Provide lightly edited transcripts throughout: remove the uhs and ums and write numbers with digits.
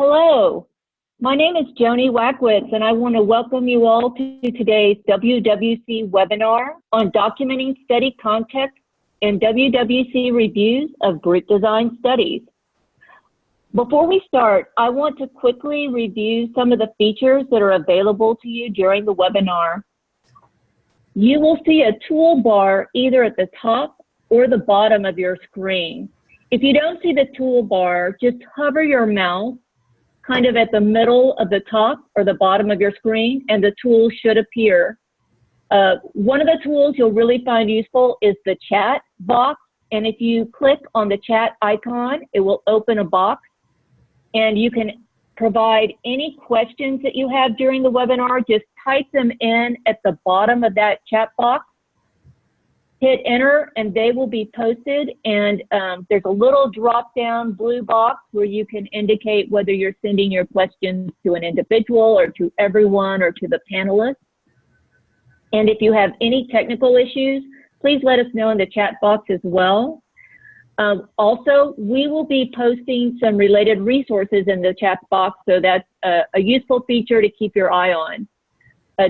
Hello, my name is Joni Wackwitz, and I want to welcome you all to today's WWC webinar on documenting study context and WWC reviews of group design studies. Before we start, I want to quickly review some of the features that are available to you during the webinar. You will see a toolbar either at the top or the bottom of your screen. If you don't see the toolbar, just hover your mouse kind of at the middle of the top or the bottom of your screen, and the tool should appear. One of the tools you'll really find useful is the chat box, and if you click on the chat icon, it will open a box, and you can provide any questions that you have during the webinar. Just type them in at the bottom of that chat box, hit enter, and they will be posted. And there's a little drop-down blue box where you can indicate whether you're sending your questions to an individual or to everyone or to the panelists. And if you have any technical issues, please let us know in the chat box as well. Also, we will be posting some related resources in the chat box, so that's a useful feature to keep your eye on.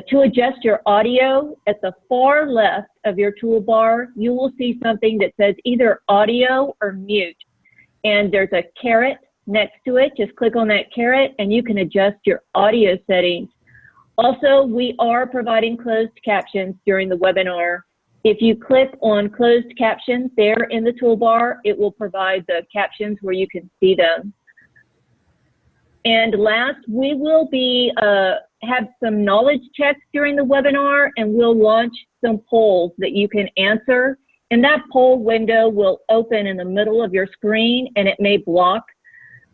To adjust your audio, at the far left of your toolbar, you will see something that says either audio or mute. And there's a caret next to it. Just click on that caret and you can adjust your audio settings. Also, we are providing closed captions during the webinar. If you click on closed captions there in the toolbar, it will provide the captions where you can see them. And last, we will be have some knowledge checks during the webinar, and we'll launch some polls that you can answer. And that poll window will open in the middle of your screen, and it may block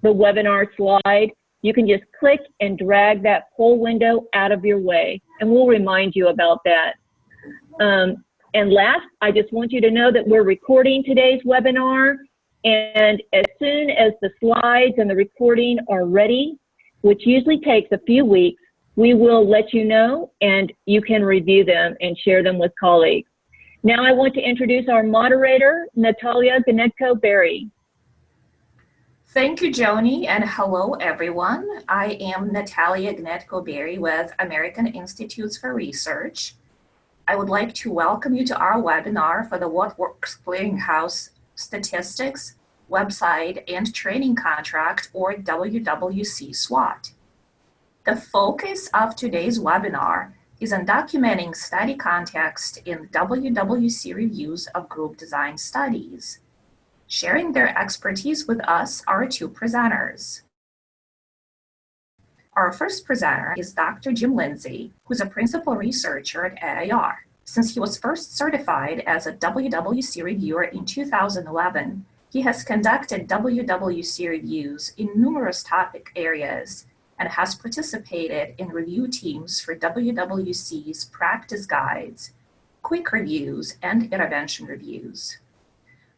the webinar slide. You can just click and drag that poll window out of your way, and we'll remind you about that. And last, I just want you to know that we're recording today's webinar, and as soon as the slides and the recording are ready, which usually takes a few weeks, we will let you know, and you can review them and share them with colleagues. Now I want to introduce our moderator, Natalia Gnetko-Berry. Thank you, Joni, and hello, everyone. I am Natalia Gnetko-Berry with American Institutes for Research. I would like to welcome you to our webinar for the Works Clearinghouse Statistics, Website, and Training Contract, or WWC SWOT. The focus of today's webinar is on documenting study context in WWC reviews of group design studies. Sharing their expertise with us are two presenters. Our first presenter is Dr. Jim Lindsay, who's a principal researcher at AIR. Since he was first certified as a WWC reviewer in 2011, he has conducted WWC reviews in numerous topic areas and has participated in review teams for WWC's practice guides, quick reviews, and intervention reviews.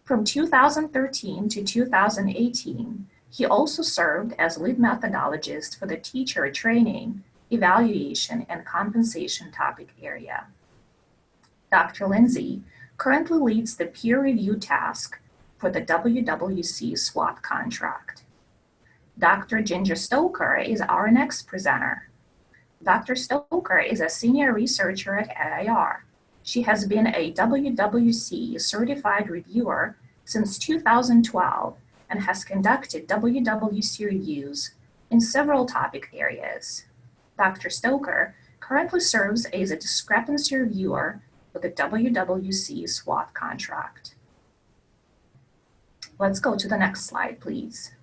From 2013 to 2018, he also served as lead methodologist for the teacher training, evaluation, and compensation topic area. Dr. Lindsay currently leads the peer review task for the WWC SWOT contract. Dr. Ginger Stoker is our next presenter. Dr. Stoker is a senior researcher at AIR. She has been a WWC certified reviewer since 2012 and has conducted WWC reviews in several topic areas. Dr. Stoker currently serves as a discrepancy reviewer for the WWC SWOT contract. Let's go to the next slide, please.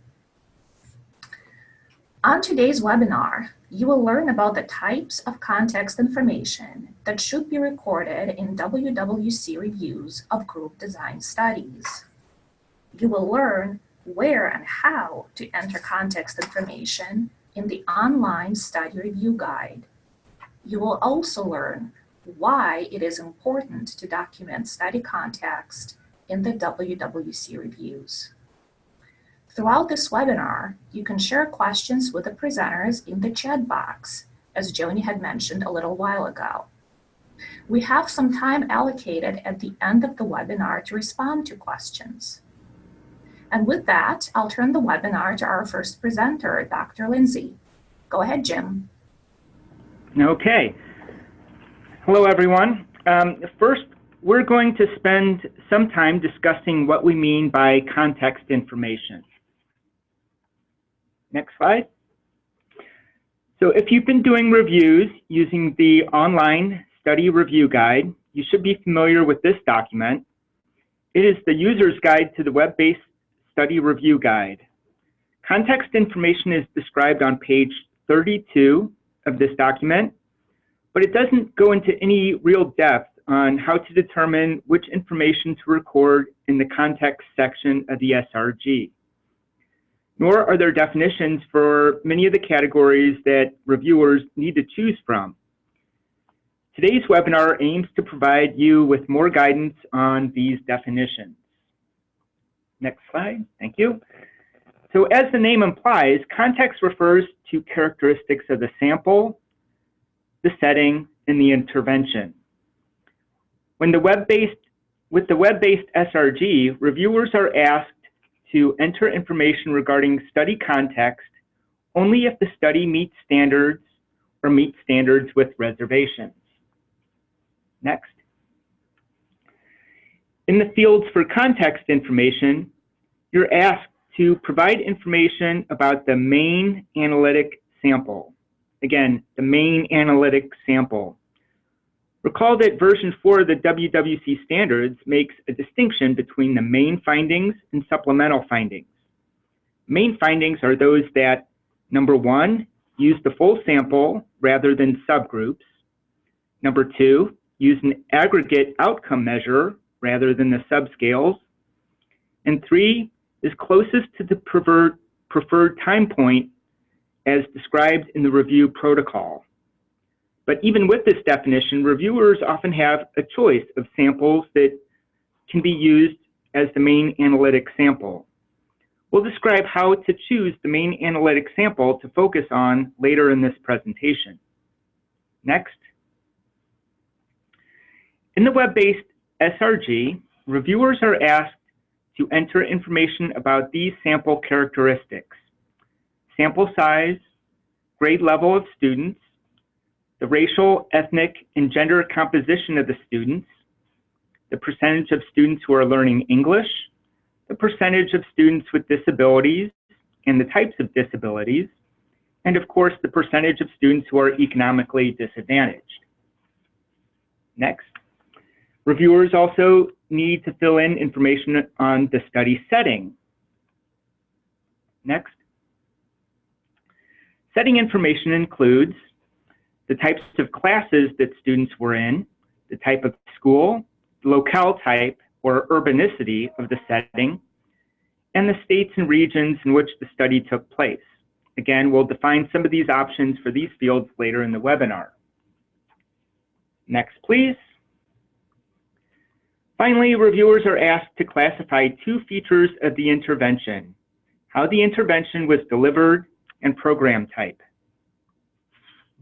On today's webinar, you will learn about the types of context information that should be recorded in WWC reviews of group design studies. You will learn where and how to enter context information in the online study review guide. You will also learn why it is important to document study context in the WWC reviews. Throughout this webinar, you can share questions with the presenters in the chat box, as Joni had mentioned a little while ago. We have some time allocated at the end of the webinar to respond to questions. And with that, I'll turn the webinar to our first presenter, Dr. Lindsay. Go ahead, Jim. Okay. Hello, everyone. First, we're going to spend some time discussing what we mean by context information. Next slide. So if you've been doing reviews using the online study review guide, you should be familiar with this document. It is the user's guide to the web-based study review guide. Context information is described on page 32 of this document, but it doesn't go into any real depth on how to determine which information to record in the context section of the SRG. Nor are there definitions for many of the categories that reviewers need to choose from. Today's webinar aims to provide you with more guidance on these definitions. Next slide, thank you. So as the name implies, context refers to characteristics of the sample, the setting, and the intervention. With the web-based SRG, reviewers are asked to enter information regarding study context only if the study meets standards or meets standards with reservations. Next. In the fields for context information, you're asked to provide information about the main analytic sample. Again, the main analytic sample. Recall that version 4 of the WWC standards makes a distinction between the main findings and supplemental findings. Main findings are those that, number 1, use the full sample rather than subgroups. Number 2, use an aggregate outcome measure rather than the subscales. And 3, is closest to the preferred time point as described in the review protocol. But even with this definition, reviewers often have a choice of samples that can be used as the main analytic sample. We'll describe how to choose the main analytic sample to focus on later in this presentation. Next. In the web-based SRG, reviewers are asked to enter information about these sample characteristics: sample size, grade level of students, the racial, ethnic, and gender composition of the students, the percentage of students who are learning English, the percentage of students with disabilities and the types of disabilities, and of course, the percentage of students who are economically disadvantaged. Next. Reviewers also need to fill in information on the study setting. Next. Setting information includes the types of classes that students were in, the type of school, the locale type or urbanicity of the setting, and the states and regions in which the study took place. Again, we'll define some of these options for these fields later in the webinar. Next, please. Finally, reviewers are asked to classify 2 features of the intervention: how the intervention was delivered and program type.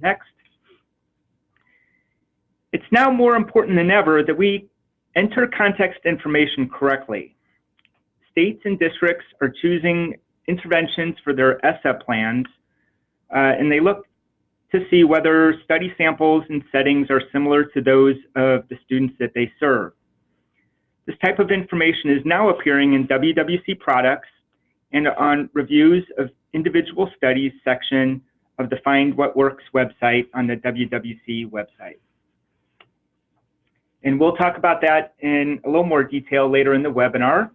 Next. It's now more important than ever that we enter context information correctly. States and districts are choosing interventions for their ESSA plans, and they look to see whether study samples and settings are similar to those of the students that they serve. This type of information is now appearing in WWC products and on reviews of individual studies section of the Find What Works website on the WWC website. And we'll talk about that in a little more detail later in the webinar.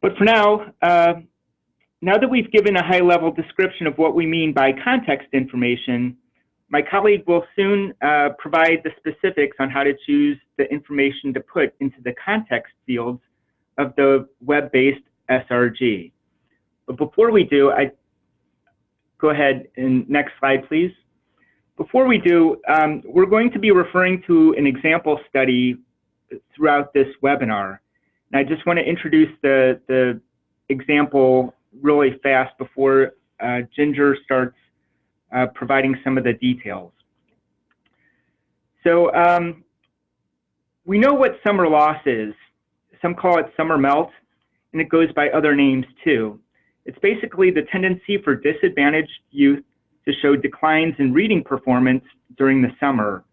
But for now, now that we've given a high-level description of what we mean by context information, my colleague will soon provide the specifics on how to choose the information to put into the context fields of the web-based SRG. But before we do, go ahead and next slide, please. Before we do, we're going to be referring to an example study throughout this webinar. And I just want to introduce the example really fast before Ginger starts providing some of the details. So we know what summer loss is. Some call it summer melt. and it goes by other names too. It's basically the tendency for disadvantaged youth to show declines in reading performance during the summer,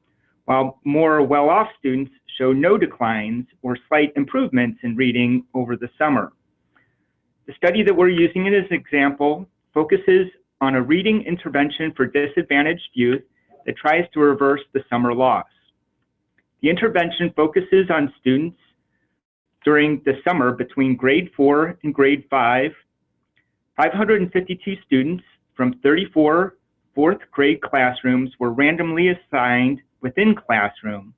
while more well-off students show no declines or slight improvements in reading over the summer. The study that we're using as an example focuses on a reading intervention for disadvantaged youth that tries to reverse the summer loss. The intervention focuses on students during the summer between grade 4 and grade 5. 552 students from 34 fourth grade classrooms were randomly assigned within classroom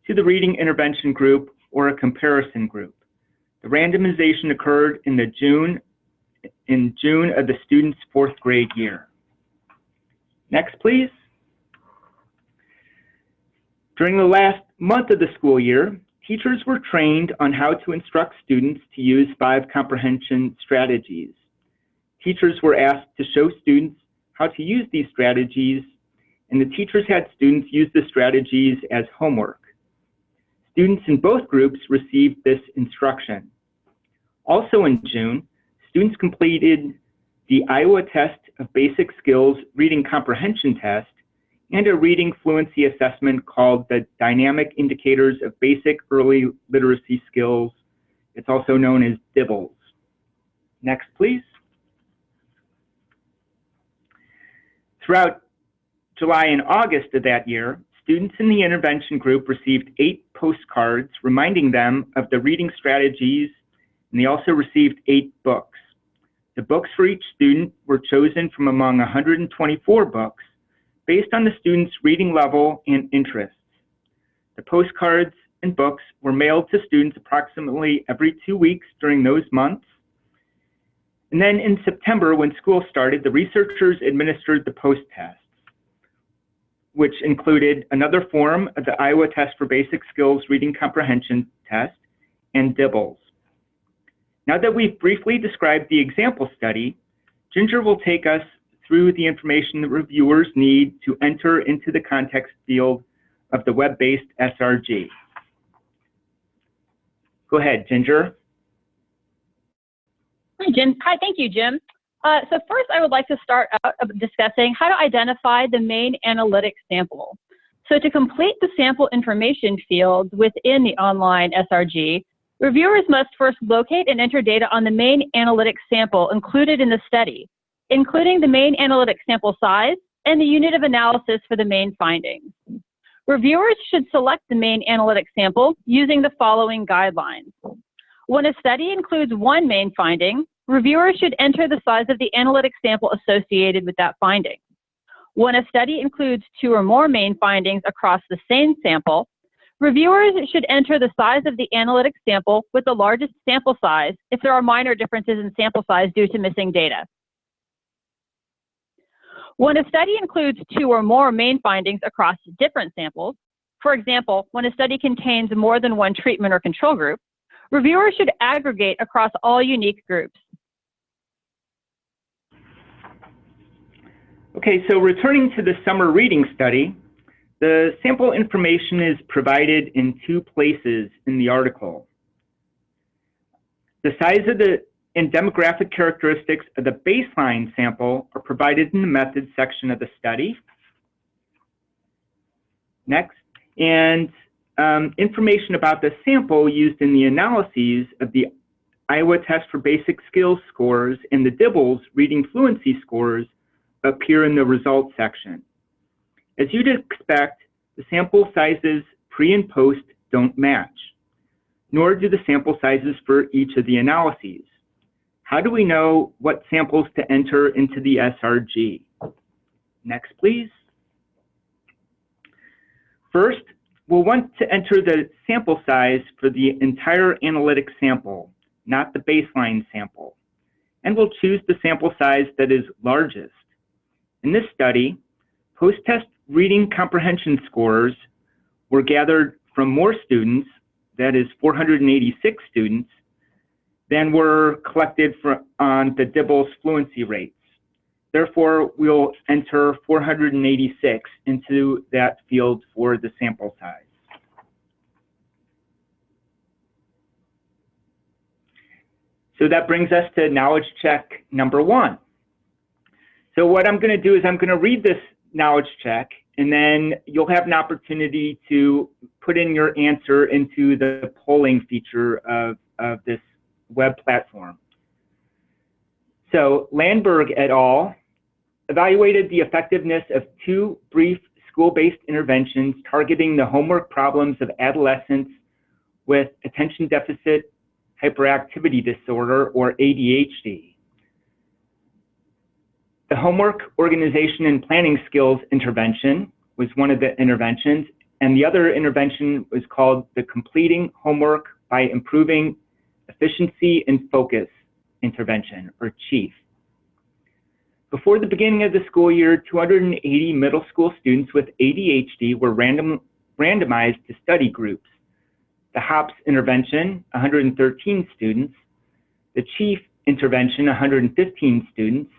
to the reading intervention group or a comparison group. The randomization occurred in June of the student's fourth grade year. Next, please. During the last month of the school year, teachers were trained on how to instruct students to use 5 comprehension strategies. Teachers were asked to show students how to use these strategies, and the teachers had students use the strategies as homework. Students in both groups received this instruction. Also in June, students completed the Iowa Test of Basic Skills Reading Comprehension Test and a reading fluency assessment called the Dynamic Indicators of Basic Early Literacy Skills. It's also known as DIBELS. Next, please. Throughout July and August of that year, students in the intervention group received 8 postcards reminding them of the reading strategies, and they also received 8 books. The books for each student were chosen from among 124 books based on the student's reading level and interests. The postcards and books were mailed to students approximately every 2 weeks during those months. And then in September, when school started, the researchers administered the post-tests, which included another form of the Iowa Test for Basic Skills Reading Comprehension Test and DIBELS. Now that we've briefly described the example study, Ginger will take us through the information that reviewers need to enter into the context field of the web-based SRG. Go ahead, Ginger. Hi, thank you, Jim. So first, I would like to start out discussing how to identify the main analytic sample. So to complete the sample information field within the online SRG, reviewers must first locate and enter data on the main analytic sample included in the study, including the main analytic sample size and the unit of analysis for the main findings. Reviewers should select the main analytic sample using the following guidelines. When a study includes one main finding, reviewers should enter the size of the analytic sample associated with that finding. When a study includes 2 or more main findings across the same sample, reviewers should enter the size of the analytic sample with the largest sample size if there are minor differences in sample size due to missing data. When a study includes 2 or more main findings across different samples, for example, when a study contains more than one treatment or control group, reviewers should aggregate across all unique groups. Okay, so returning to the summer reading study, the sample information is provided in 2 places in the article. The size of and demographic characteristics of the baseline sample are provided in the methods section of the study. Next, and information about the sample used in the analyses of the Iowa Test for Basic Skills scores and the DIBELS reading fluency scores appear in the results section. As you'd expect, the sample sizes pre and post don't match, nor do the sample sizes for each of the analyses. How do we know what samples to enter into the SRG? Next, please. First, we'll want to enter the sample size for the entire analytic sample, not the baseline sample. And we'll choose the sample size that is largest. In this study, post-test reading comprehension scores were gathered from more students, that is 486 students, than were collected on the DIBELS fluency rates. Therefore, we'll enter 486 into that field for the sample size. So that brings us to knowledge check number 1. So what I'm going to do is I'm going to read this knowledge check, and then you'll have an opportunity to put in your answer into the polling feature of this web platform. So Landberg et al. Evaluated the effectiveness of 2 brief school-based interventions targeting the homework problems of adolescents with attention deficit hyperactivity disorder, or ADHD. The homework organization and planning skills intervention was one of the interventions, and the other intervention was called the completing homework by improving efficiency and focus intervention, or CHIEF. Before the beginning of the school year, 280 middle school students with ADHD were randomized to study groups. The HOPS intervention, 113 students, the CHIEF intervention, 115 students,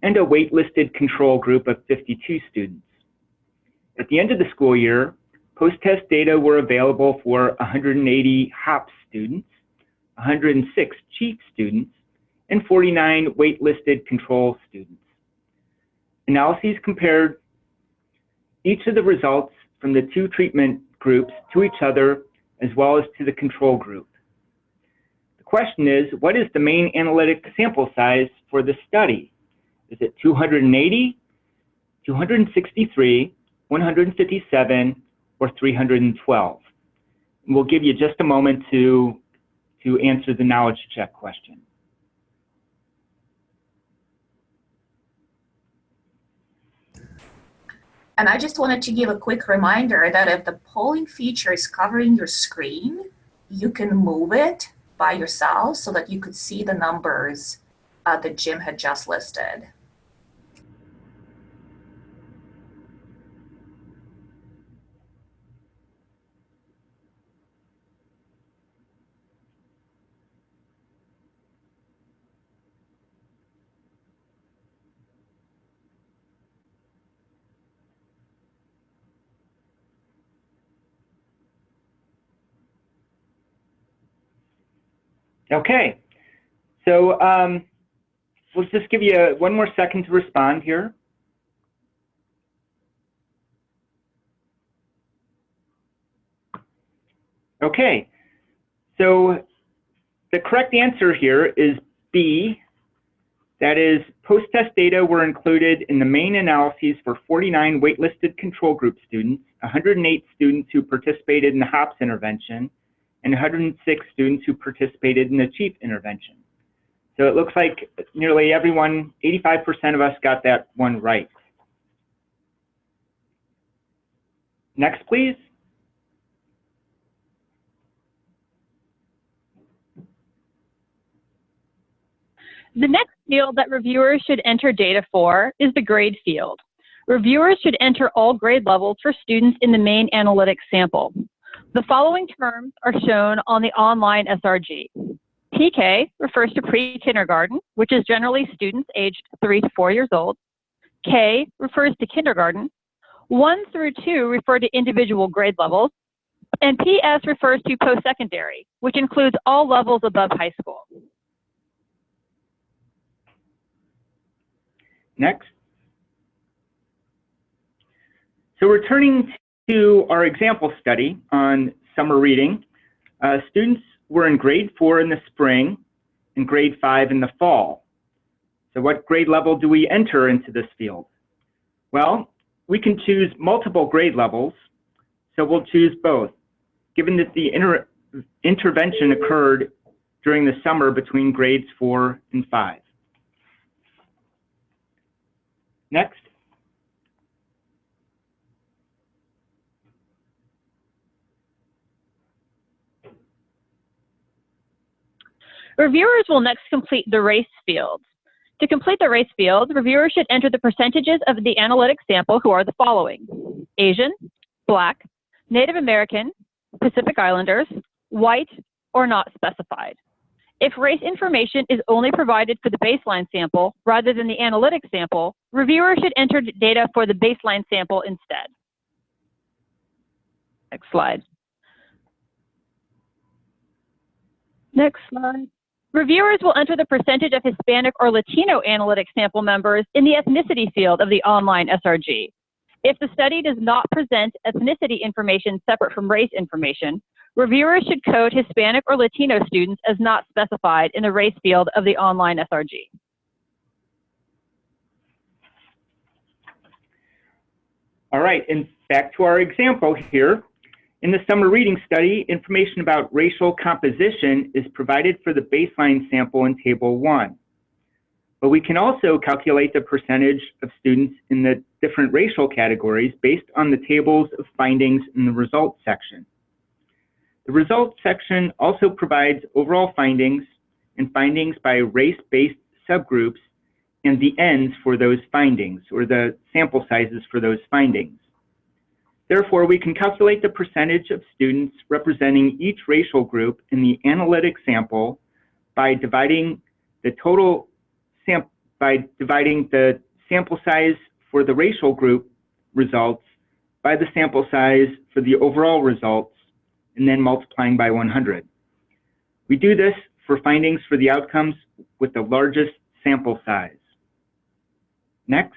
and a waitlisted control group of 52 students. At the end of the school year, post-test data were available for 180 HOPS students, 106 CHIEF students, and 49 waitlisted control students. Analyses compared each of the results from the 2 treatment groups to each other as well as to the control group. The question is, what is the main analytic sample size for the study? Is it 280, 263, 157, or 312? And we'll give you just a moment to answer the knowledge check question. And I just wanted to give a quick reminder that if the polling feature is covering your screen, you can move it by yourself so that you could see the numbers that Jim had just listed. Okay, so we'll just give you one more second to respond here. Okay, so the correct answer here is B. That is, post-test data were included in the main analyses for 49 waitlisted control group students, 108 students who participated in the HOPS intervention, and 106 students who participated in the CHIEF intervention. So it looks like nearly everyone, 85% of us got that one right. Next, please. The next field that reviewers should enter data for is the grade field. Reviewers should enter all grade levels for students in the main analytics sample. The following terms are shown on the online SRG. PK refers to pre-kindergarten, which is generally students aged 3 to 4 years old. K refers to kindergarten. 1 through 2 refer to individual grade levels. And PS refers to post-secondary, which includes all levels above high school. Next. So returning to our example study on summer reading, students were in grade 4 in the spring and grade 5 in the fall. So what grade level do we enter into this field? Well, we can choose multiple grade levels, so we'll choose both, given that the intervention occurred during the summer between grades 4 and 5. Next. Reviewers will next complete the race field. To complete the race field, reviewers should enter the percentages of the analytic sample who are the following: Asian, Black, Native American, Pacific Islanders, white, or not specified. If race information is only provided for the baseline sample rather than the analytic sample, reviewers should enter data for the baseline sample instead. Next slide. Next slide. Reviewers will enter the percentage of Hispanic or Latino analytic sample members in the ethnicity field of the online SRG. If the study does not present ethnicity information separate from race information, reviewers should code Hispanic or Latino students as not specified in the race field of the online SRG. All right, and back to our example here. In the summer reading study, information about racial composition is provided for the baseline sample in Table 1. But we can also calculate the percentage of students in the different racial categories based on the tables of findings in the results section. The results section also provides overall findings and findings by race-based subgroups and the ends for those findings, or the sample sizes for those findings. Therefore, we can calculate the percentage of students representing each racial group in the analytic sample by dividing the sample size for the racial group results by the sample size for the overall results, and then multiplying by 100. We do this for findings for the outcomes with the largest sample size. Next.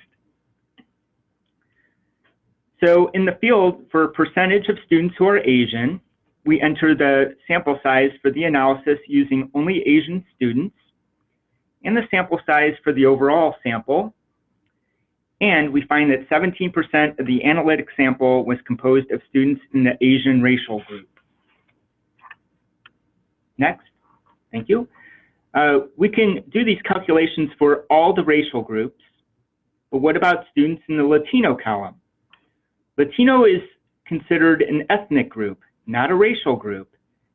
So in the field for percentage of students who are Asian, we enter the sample size for the analysis using only Asian students and the sample size for the overall sample. And we find that 17% of the analytic sample was composed of students in the Asian racial group. Next, thank you. We can do these calculations for all the racial groups, but what about students in the Latino column? Latino is considered an ethnic group, not a racial group.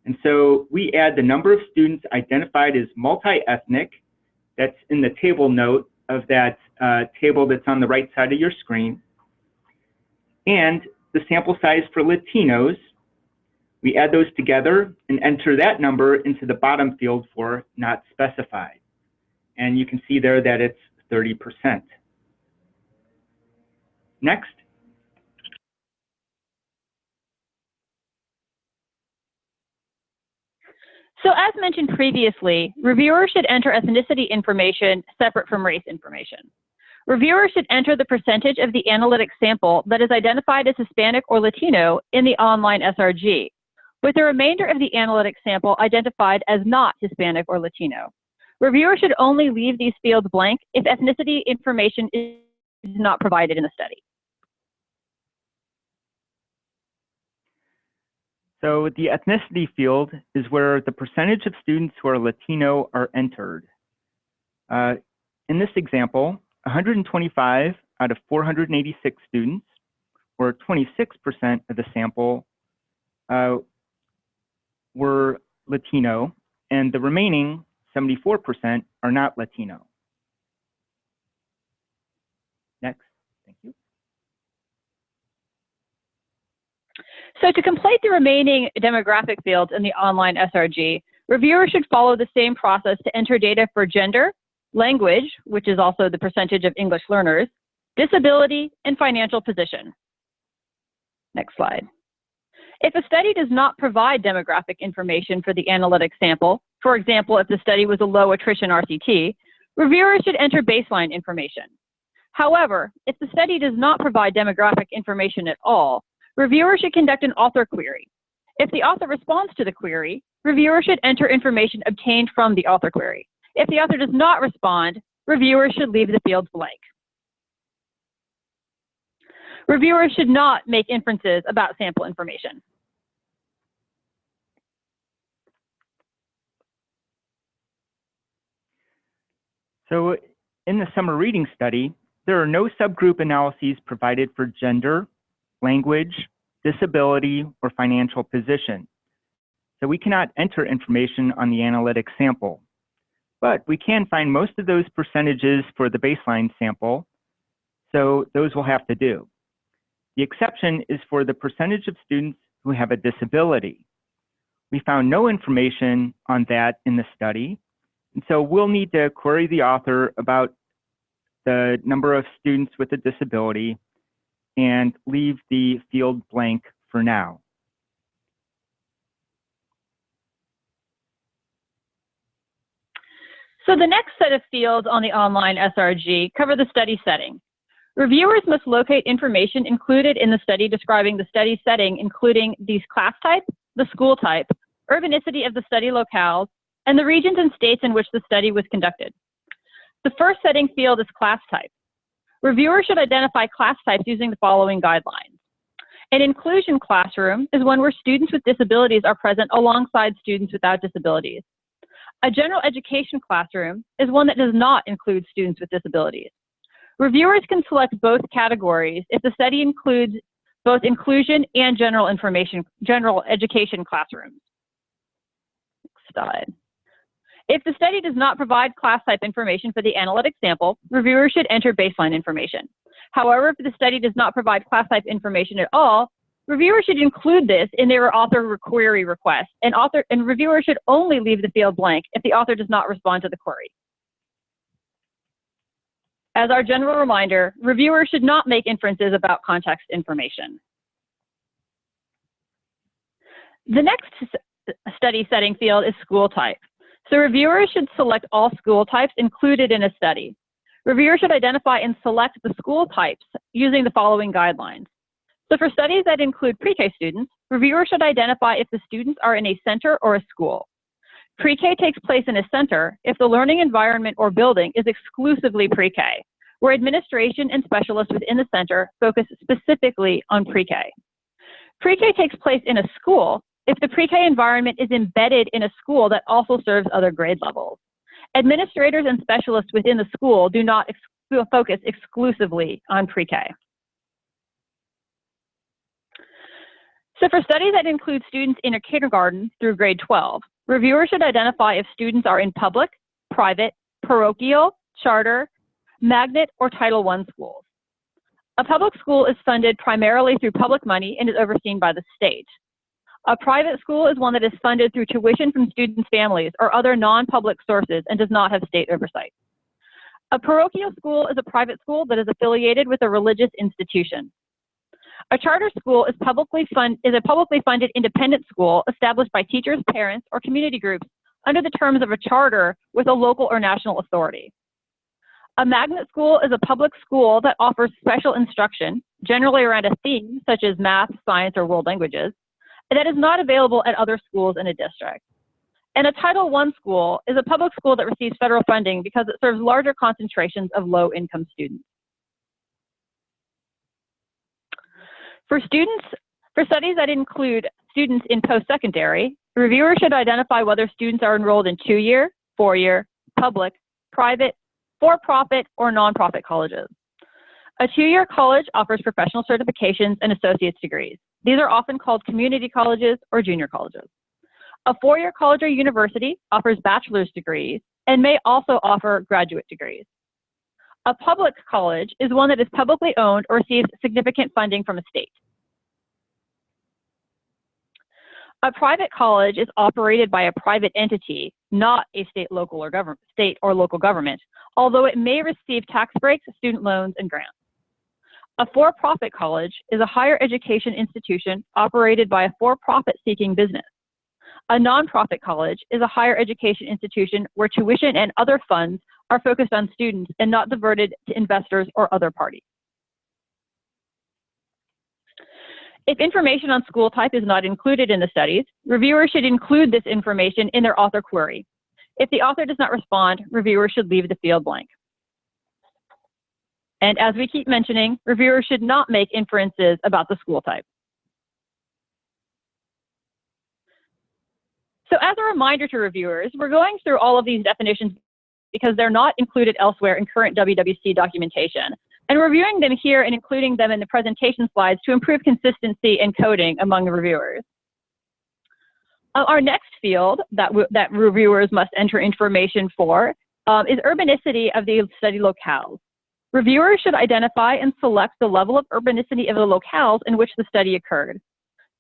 And so we add the number of students identified as multi-ethnic, that's in the table note of that table that's on the right side of your screen, and the sample size for Latinos. We add those together and enter that number into the bottom field for not specified. And you can see there that it's 30%. Next. So as mentioned previously, reviewers should enter ethnicity information separate from race information. Reviewers should enter the percentage of the analytic sample that is identified as Hispanic or Latino in the online SRG, with the remainder of the analytic sample identified as not Hispanic or Latino. Reviewers should only leave these fields blank if ethnicity information is not provided in the study. So the ethnicity field is where the percentage of students who are Latino are entered. In this example, 125 out of 486 students, or 26% of the sample, were Latino, and the remaining 74% are not Latino. Next, thank you. So to complete the remaining demographic fields in the online SRG, reviewers should follow the same process to enter data for gender, language, which is also the percentage of English learners, disability, and financial position. Next slide. If a study does not provide demographic information for the analytic sample, for example, if the study was a low attrition RCT, reviewers should enter baseline information. However, if the study does not provide demographic information at all, reviewers should conduct an author query. If the author responds to the query, reviewers should enter information obtained from the author query. If the author does not respond, reviewers should leave the fields blank. Reviewers should not make inferences about sample information. So in the summer reading study, there are no subgroup analyses provided for gender, language, disability, or financial position. So we cannot enter information on the analytic sample. But we can find most of those percentages for the baseline sample, so those will have to do. The exception is for the percentage of students who have a disability. We found no information on that in the study, and so we'll need to query the author about the number of students with a disability and leave the field blank for now. So the next set of fields on the online SRG cover the study setting. Reviewers must locate information included in the study describing the study setting, including these class type, the school type, urbanicity of the study locales, and the regions and states in which the study was conducted. The first setting field is class type. Reviewers should identify class types using the following guidelines. An inclusion classroom is one where students with disabilities are present alongside students without disabilities. A general education classroom is one that does not include students with disabilities. Reviewers can select both categories if the study includes both inclusion and general education classrooms. Next slide. If the study does not provide class type information for the analytic sample, reviewers should enter baseline information. However, if the study does not provide class type information at all, reviewers should include this in their author query request, and reviewers should only leave the field blank if the author does not respond to the query. As our general reminder, reviewers should not make inferences about context information. The next study setting field is school type. So reviewers should select all school types included in a study. Reviewers should identify and select the school types using the following guidelines. So for studies that include pre-K students, reviewers should identify if the students are in a center or a school. Pre-K takes place in a center if the learning environment or building is exclusively pre-K, where administration and specialists within the center focus specifically on pre-K. Pre-K takes place in a school if the pre-K environment is embedded in a school that also serves other grade levels. Administrators and specialists within the school do not focus exclusively on pre-K. So for studies that include students in a kindergarten through grade 12, reviewers should identify if students are in public, private, parochial, charter, magnet, or Title I schools. A public school is funded primarily through public money and is overseen by the state. A private school is one that is funded through tuition from students' families or other non-public sources and does not have state oversight. A parochial school is a private school that is affiliated with a religious institution. A charter school is a publicly funded independent school established by teachers, parents, or community groups under the terms of a charter with a local or national authority. A magnet school is a public school that offers special instruction, generally around a theme such as math, science, or world languages, that is not available at other schools in a district. And a Title I school is a public school that receives federal funding because it serves larger concentrations of low-income students. For studies that include students in post-secondary, reviewers should identify whether students are enrolled in 2-year, 4-year, public, private, for-profit, or non-profit colleges. A 2-year college offers professional certifications and associate's degrees. These are often called community colleges or junior colleges. A 4-year college or university offers bachelor's degrees and may also offer graduate degrees. A public college is one that is publicly owned or receives significant funding from a state. A private college is operated by a private entity, not a state or local government, although it may receive tax breaks, student loans, and grants. A for-profit college is a higher education institution operated by a for-profit seeking business. A nonprofit college is a higher education institution where tuition and other funds are focused on students and not diverted to investors or other parties. If information on school type is not included in the studies, reviewers should include this information in their author query. If the author does not respond, reviewers should leave the field blank. And as we keep mentioning, reviewers should not make inferences about the school type. So as a reminder to reviewers, we're going through all of these definitions because they're not included elsewhere in current WWC documentation, and reviewing them here and including them in the presentation slides to improve consistency and coding among the reviewers. Our next field that reviewers must enter information for is urbanicity of the study locales. Reviewers should identify and select the level of urbanicity of the locales in which the study occurred.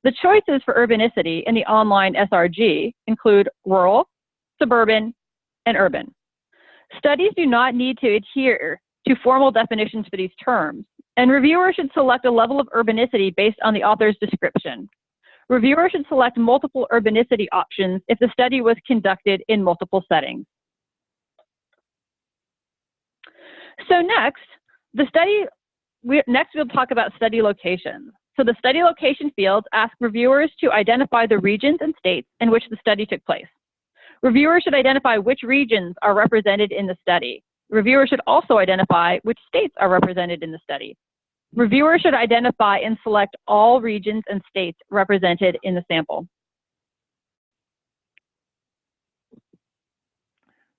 The choices for urbanicity in the online SRG include rural, suburban, and urban. Studies do not need to adhere to formal definitions for these terms, and reviewers should select a level of urbanicity based on the author's description. Reviewers should select multiple urbanicity options if the study was conducted in multiple settings. So next we'll talk about study locations. So the study location fields ask reviewers to identify the regions and states in which the study took place. Reviewers should identify which regions are represented in the study. Reviewers should also identify which states are represented in the study. Reviewers should identify and select all regions and states represented in the sample.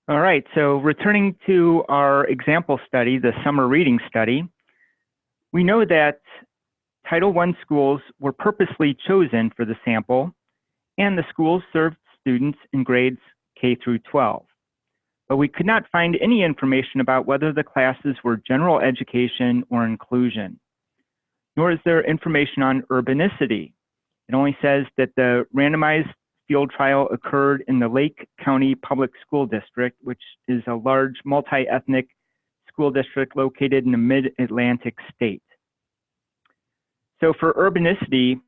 All right, so returning to our example study, the summer reading study, we know that Title I schools were purposely chosen for the sample, and the schools served students in grades K through 12. But we could not find any information about whether the classes were general education or inclusion, nor is there information on urbanicity. It only says that the randomized field trial occurred in the Lake County Public School District, which is a large multi-ethnic school district located in the mid-Atlantic state. So for urbanicity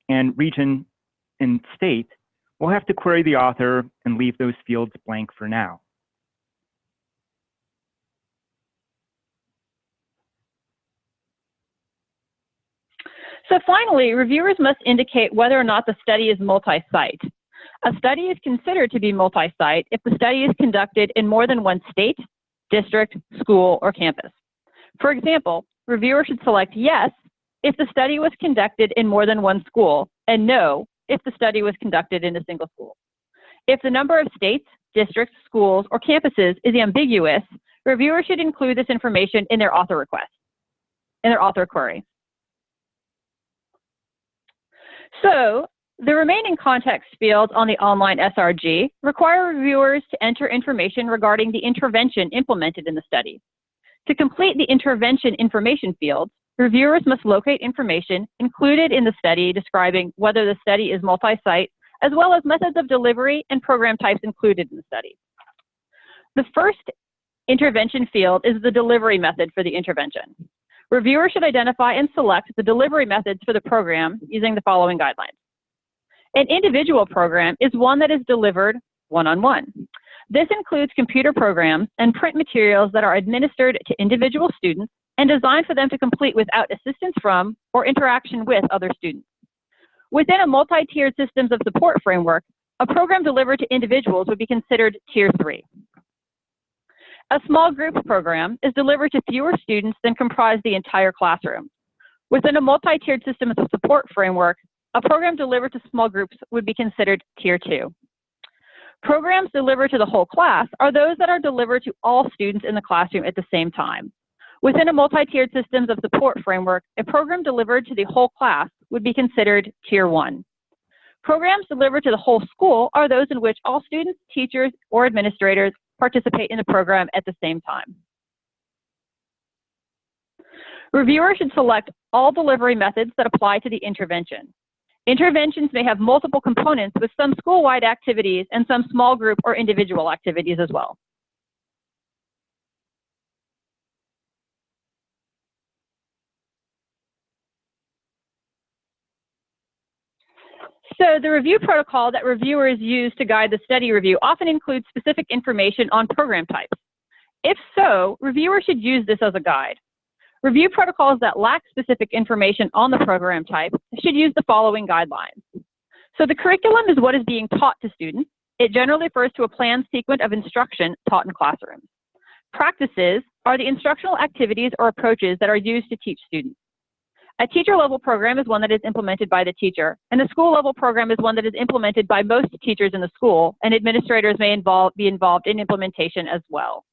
and region and state, we'll have to query the author and leave those fields blank for now. So finally, reviewers must indicate whether or not the study is multi-site. A study is considered to be multi-site if the study is conducted in more than one state, district, school, or campus. For example, reviewers should select yes if the study was conducted in more than one school, and no if the study was conducted in a single school. If the number of states, districts, schools, or campuses is ambiguous, reviewers should include this information in their author request, in their author query. So, the remaining context fields on the online SRG require reviewers to enter information regarding the intervention implemented in the study. To complete the intervention information fields, reviewers must locate information included in the study describing whether the study is multi-site, as well as methods of delivery and program types included in the study. The first intervention field is the delivery method for the intervention. Reviewers should identify and select the delivery methods for the program using the following guidelines. An individual program is one that is delivered one-on-one. This includes computer programs and print materials that are administered to individual students and designed for them to complete without assistance from or interaction with other students. Within a multi-tiered systems of support framework, a program delivered to individuals would be considered Tier 3. A small group program is delivered to fewer students than comprise the entire classroom. Within a multi-tiered systems of support framework, a program delivered to small groups would be considered Tier 2. Programs delivered to the whole class are those that are delivered to all students in the classroom at the same time. Within a multi-tiered systems of support framework, a program delivered to the whole class would be considered Tier 1. Programs delivered to the whole school are those in which all students, teachers, or administrators participate in the program at the same time. Reviewers should select all delivery methods that apply to the intervention. Interventions may have multiple components with some school-wide activities and some small group or individual activities as well. So the review protocol that reviewers use to guide the study review often includes specific information on program types. If so, reviewers should use this as a guide. Review protocols that lack specific information on the program type should use the following guidelines. So the curriculum is what is being taught to students. It generally refers to a planned sequence of instruction taught in classrooms. Practices are the instructional activities or approaches that are used to teach students. A teacher-level program is one that is implemented by the teacher, and a school-level program is one that is implemented by most teachers in the school, and administrators may be involved in implementation as well.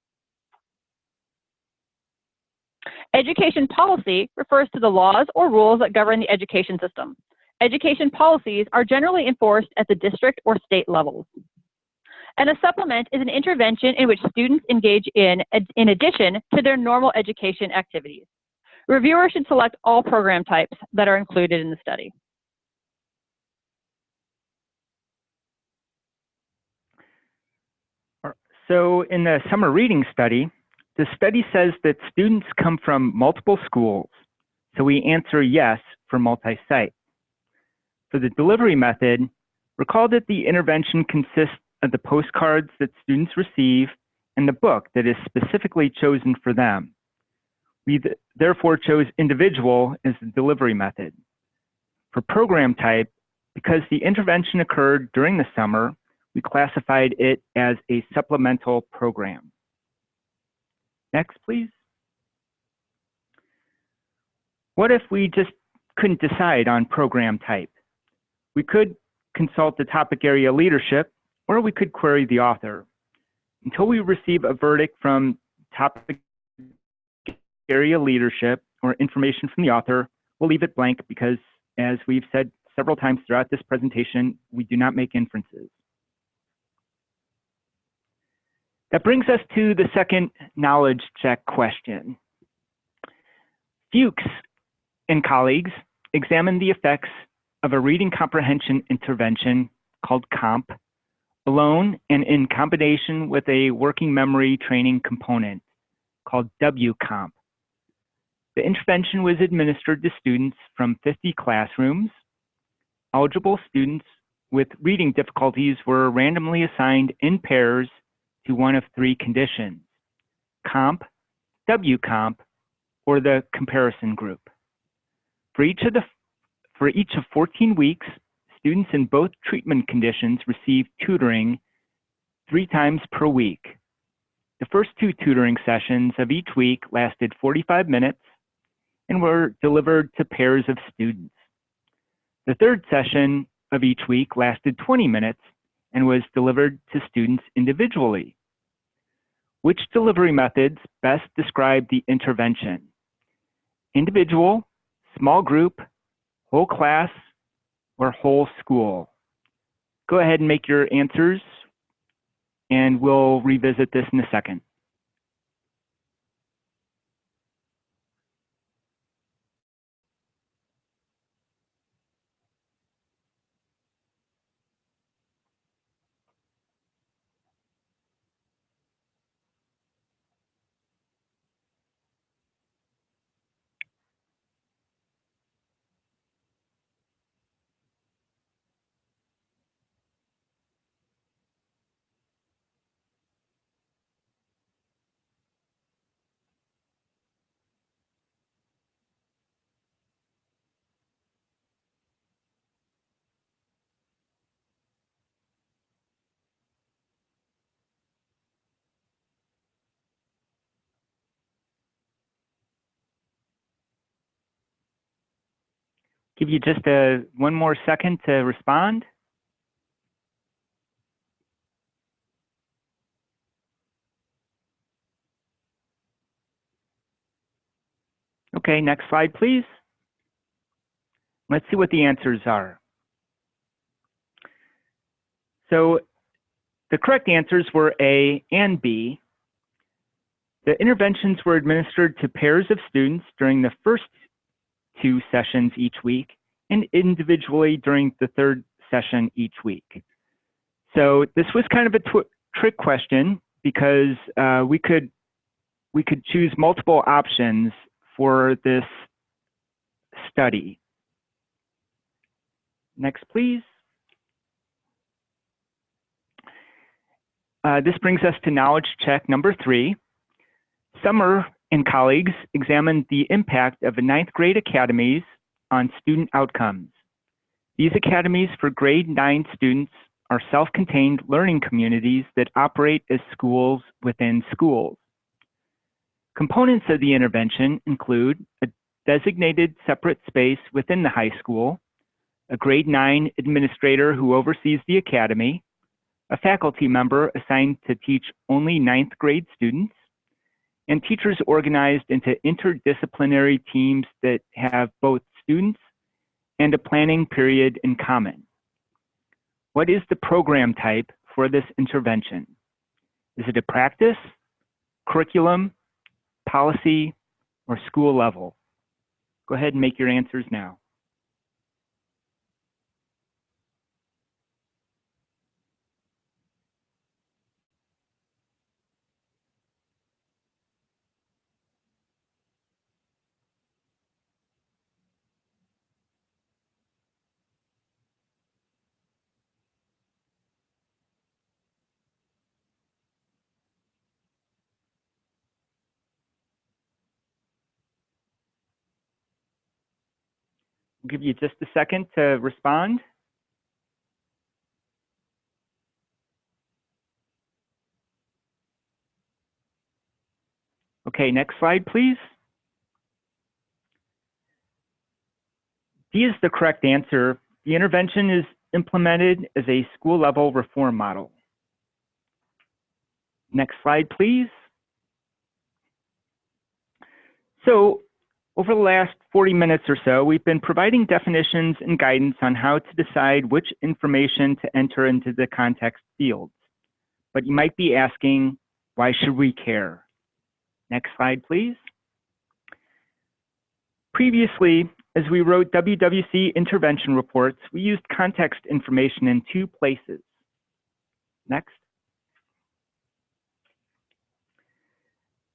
Education policy refers to the laws or rules that govern the education system. Education policies are generally enforced at the district or state levels. And a supplement is an intervention in which students engage in addition to their normal education activities. Reviewers should select all program types that are included in the study. So in the summer reading study, the study says that students come from multiple schools, so we answer yes for multi-site. For the delivery method, recall that the intervention consists of the postcards that students receive and the book that is specifically chosen for them. We therefore chose individual as the delivery method. For program type, because the intervention occurred during the summer, we classified it as a supplemental program. Next, please. What if we just couldn't decide on program type? We could consult the topic area leadership, or we could query the author. Until we receive a verdict from topic area leadership or information from the author, we'll leave it blank because, as we've said several times throughout this presentation, we do not make inferences. That brings us to the second knowledge check question. Fuchs and colleagues examined the effects of a reading comprehension intervention called COMP alone and in combination with a working memory training component called WCOMP. The intervention was administered to students from 50 classrooms. Eligible students with reading difficulties were randomly assigned in pairs to one of three conditions: COMP, WCOMP, or the comparison group. For each of 14 weeks, students in both treatment conditions received tutoring 3 times per week. The first 2 tutoring sessions of each week lasted 45 minutes and were delivered to pairs of students. The third session of each week lasted 20 minutes and was delivered to students individually. Which delivery methods best describe the intervention? Individual, small group, whole class, or whole school? Go ahead and make your answers, and we'll revisit this in a second. Give you just one more second to respond. Okay, next slide, please. Let's see what the answers are. So the correct answers were A and B. The interventions were administered to pairs of students during the first 2 sessions each week and individually during the third session each week. So this was kind of a trick question because we could choose multiple options for this study. Next, please. This brings us to knowledge check number 3. Summer and colleagues examined the impact of the 9th grade academies on student outcomes. These academies for grade 9 students are self-contained learning communities that operate as schools within schools. Components of the intervention include a designated separate space within the high school, a grade 9 administrator who oversees the academy, a faculty member assigned to teach only 9th grade students, and teachers organized into interdisciplinary teams that have both students and a planning period in common. What is the program type for this intervention? Is it a practice, curriculum, policy, or school level? Go ahead and make your answers now. I'll give you just a second to respond. Okay, next slide, please. D is the correct answer. The intervention is implemented as a school-level reform model. Next slide, please. So, over the last 40 minutes or so, we've been providing definitions and guidance on how to decide which information to enter into the context fields. But you might be asking, why should we care? Next slide, please. Previously, as we wrote WWC intervention reports, we used context information in two places. Next.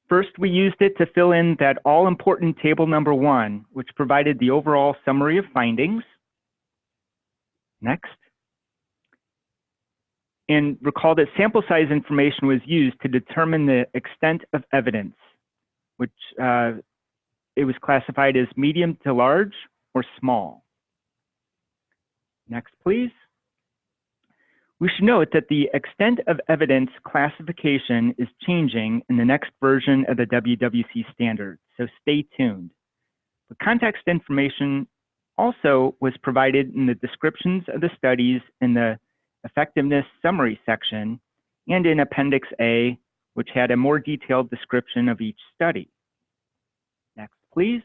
First, we used it to fill in that all-important table number 1, which provided the overall summary of findings. Next. And recall that sample size information was used to determine the extent of evidence, which it was classified as medium to large or small. Next, please. We should note that the extent of evidence classification is changing in the next version of the WWC standard, so stay tuned. The context information also was provided in the descriptions of the studies in the effectiveness summary section and in Appendix A, which had a more detailed description of each study. Next, please.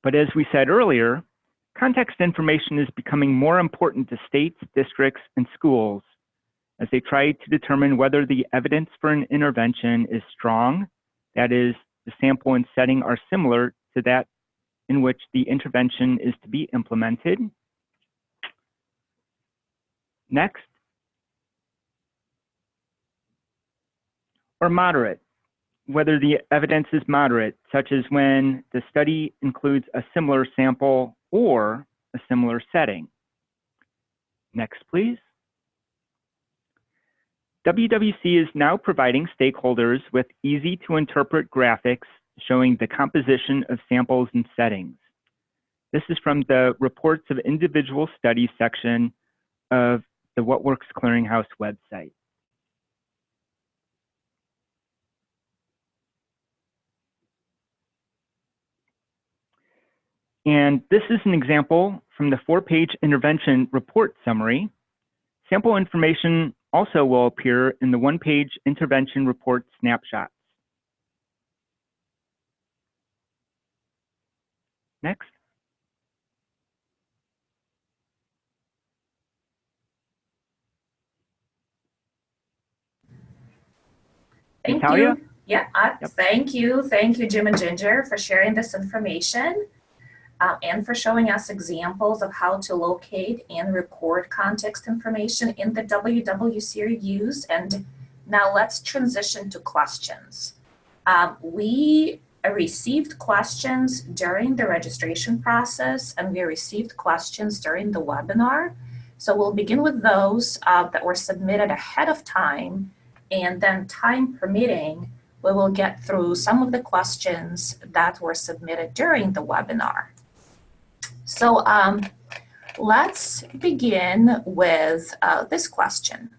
But as we said earlier, context information is becoming more important to states, districts, and schools as they try to determine whether the evidence for an intervention is strong, that is, the sample and setting are similar to that in which the intervention is to be implemented. Next, or moderate, whether the evidence is moderate, such as when the study includes a similar sample or a similar setting. Next, please. WWC is now providing stakeholders with easy-to-interpret graphics showing the composition of samples and settings. This is from the Reports of Individual Studies section of the Works Clearinghouse website. And this is an example from the 4-page intervention report summary. Sample information also will appear in the 1-page intervention report snapshots. Next. Thank Natalia? you. Yeah, Yep. Thank you. Thank you, Jim and Ginger, for sharing this information and for showing us examples of how to locate and record context information in the WWC reviews. And now let's transition to questions. We received questions during the registration process, and we received questions during the webinar. So we'll begin with those that were submitted ahead of time, and then time permitting, we will get through some of the questions that were submitted during the webinar. So let's begin with this question.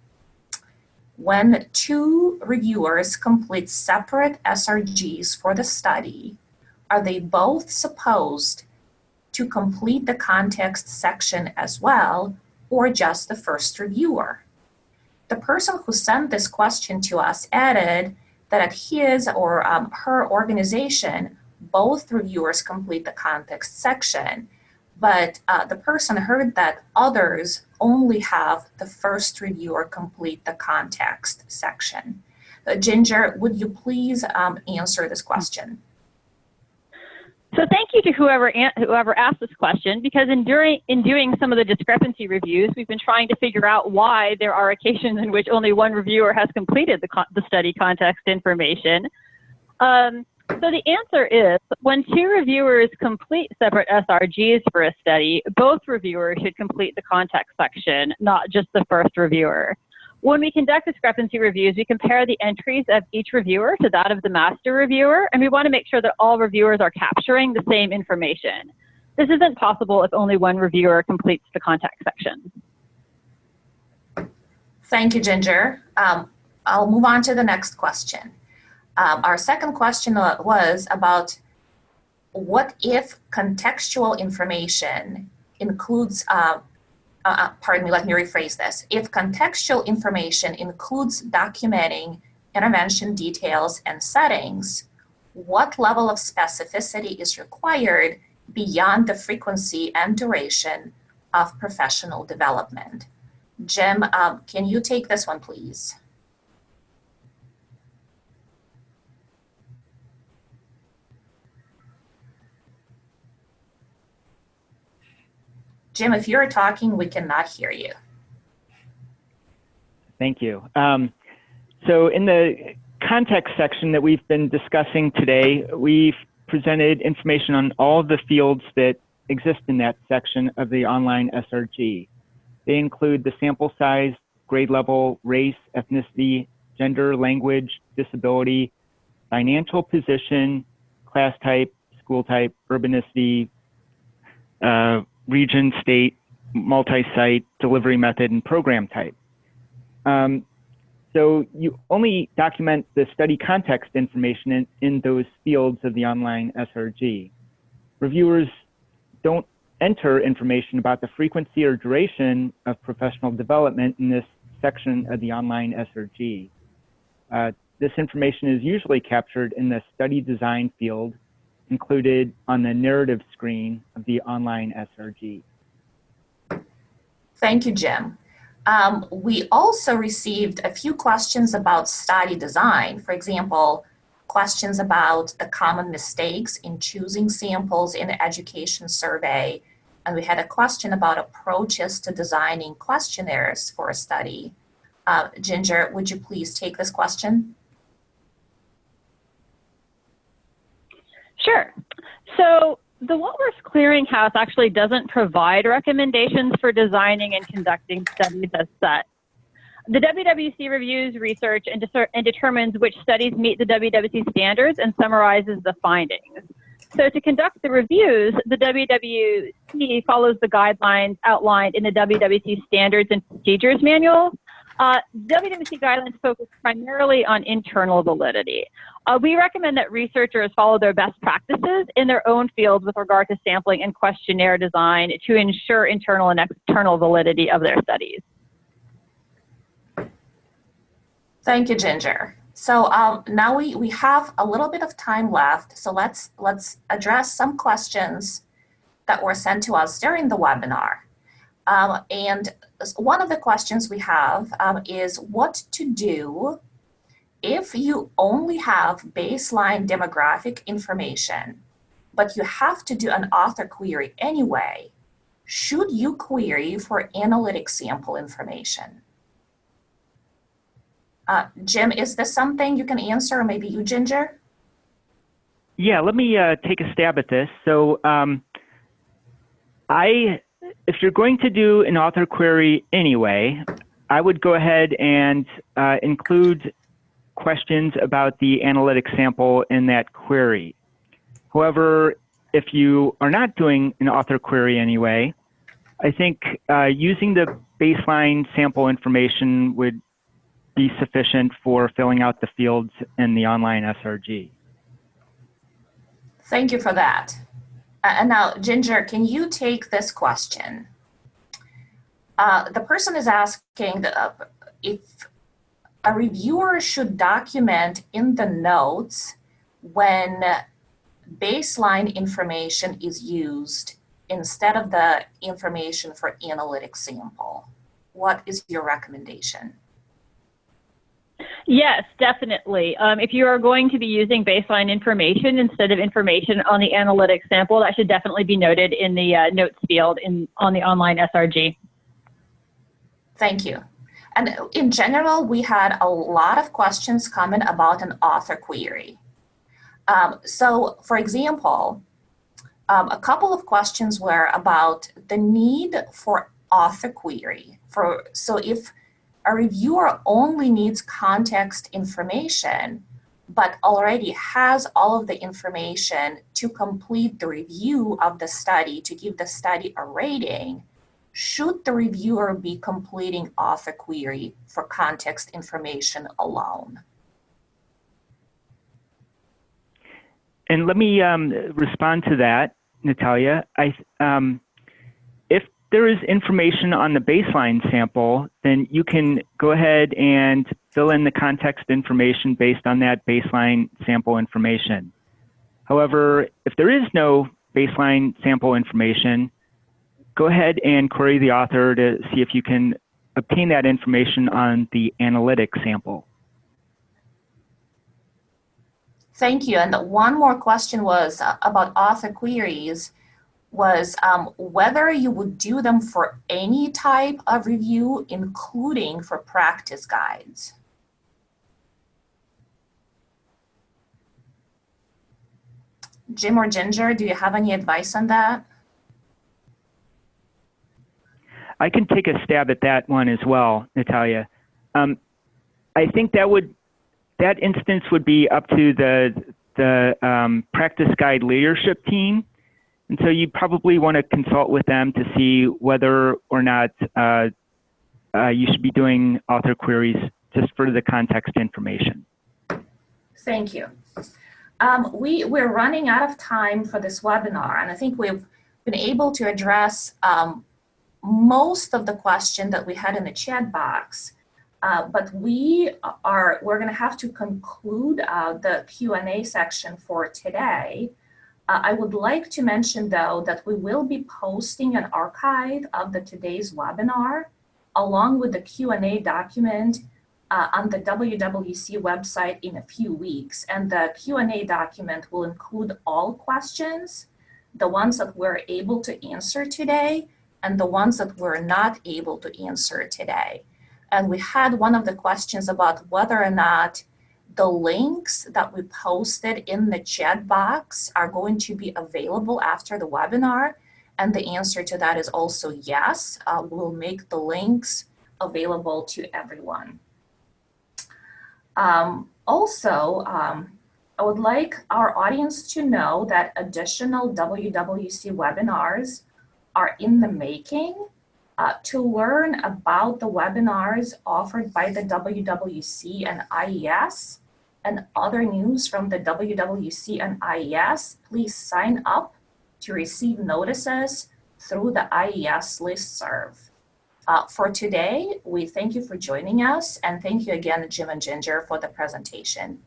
When two reviewers complete separate SRGs for the study, are they both supposed to complete the context section as well, or just the first reviewer? The person who sent this question to us added that at his or her organization, both reviewers complete the context section, but the person heard that others only have the first reviewer complete the context section. Ginger, would you please answer this question? So thank you to whoever asked this question, because in doing some of the discrepancy reviews, we've been trying to figure out why there are occasions in which only one reviewer has completed the study context information. So the answer is, when two reviewers complete separate SRGs for a study, both reviewers should complete the context section, not just the first reviewer. When we conduct discrepancy reviews, we compare the entries of each reviewer to that of the master reviewer, and we want to make sure that all reviewers are capturing the same information. This isn't possible if only one reviewer completes the context section. Thank you, Ginger. I'll move on to the next question. Our second question was about what if contextual information includes, pardon me, let me rephrase this. If contextual information includes documenting intervention details and settings, what level of specificity is required beyond the frequency and duration of professional development? Jim, can you take this one, please? Jim, if you're talking, we cannot hear you. Thank you. So in the context section that we've been discussing today, we've presented information on all of the fields that exist in that section of the online SRG. They include the sample size, grade level, race, ethnicity, gender, language, disability, financial position, class type, school type, urbanicity, region, state, multi-site, delivery method, and program type. So you only document the study context information in those fields of the online SRG. Reviewers don't enter information about the frequency or duration of professional development in this section of the online SRG. This information is usually captured in the study design field included on the narrative screen of the online SRG. Thank you, Jim. We also received a few questions about study design. For example, questions about the common mistakes in choosing samples in the education survey. And we had a question about approaches to designing questionnaires for a study. Ginger, would you please take this question? Sure. So the Works Clearinghouse actually doesn't provide recommendations for designing and conducting studies as such. The WWC reviews research and determines which studies meet the WWC standards and summarizes the findings. So to conduct the reviews, the WWC follows the guidelines outlined in the WWC Standards and Procedures Manual. WWC guidelines focus primarily on internal validity. We recommend that researchers follow their best practices in their own fields with regard to sampling and questionnaire design to ensure internal and external validity of their studies. Thank you, Ginger. So now we have a little bit of time left, so let's address some questions that were sent to us during the webinar. And one of the questions we have is what to do if you only have baseline demographic information, but you have to do an author query anyway. Should you query for analytic sample information? Jim, is this something you can answer, or maybe you, Ginger? Yeah, let me take a stab at this. So if you're going to do an author query anyway, I would go ahead and include questions about the analytic sample in that query. However, if you are not doing an author query anyway, I think using the baseline sample information would be sufficient for filling out the fields in the online SRG. Thank you for that. And now, Ginger, can you take this question? The person is asking if a reviewer should document in the notes when baseline information is used instead of the information for analytic sample. What is your recommendation? Yes, definitely. If you are going to be using baseline information instead of information on the analytic sample, that should definitely be noted in the notes field on the online SRG. Thank you. And in general, we had a lot of questions coming about an author query. So for example, a couple of questions were about the need for author query. So if a reviewer only needs context information, but already has all of the information to complete the review of the study, to give the study a rating, should the reviewer be completing author query for context information alone? And let me respond to that, Natalia. If there is information on the baseline sample, then you can go ahead and fill in the context information based on that baseline sample information. However, if there is no baseline sample information, go ahead and query the author to see if you can obtain that information on the analytic sample. Thank you. And one more question was about author queries, was whether you would do them for any type of review, including for practice guides. Jim or Ginger, do you have any advice on that? I can take a stab at that one as well, Natalia. I think that instance would be up to the practice guide leadership team. And so you probably want to consult with them to see whether or not you should be doing author queries just for the context information. Thank you. We're running out of time for this webinar, and I think we've been able to address most of the question that we had in the chat box. But we're going to have to conclude the Q&A section for today. I would like to mention, though, that we will be posting an archive of today's webinar along with the Q&A document on the WWC website in a few weeks. And the Q&A document will include all questions, the ones that we're able to answer today, and the ones that we're not able to answer today. And we had one of the questions about whether or not the links that we posted in the chat box are going to be available after the webinar. And the answer to that is also yes. We'll make the links available to everyone. Also, I would like our audience to know that additional WWC webinars are in the making. To learn about the webinars offered by the WWC and IES and other news from the WWC and IES, please sign up to receive notices through the IES listserv. For today, we thank you for joining us, and thank you again, Jim and Ginger, for the presentation.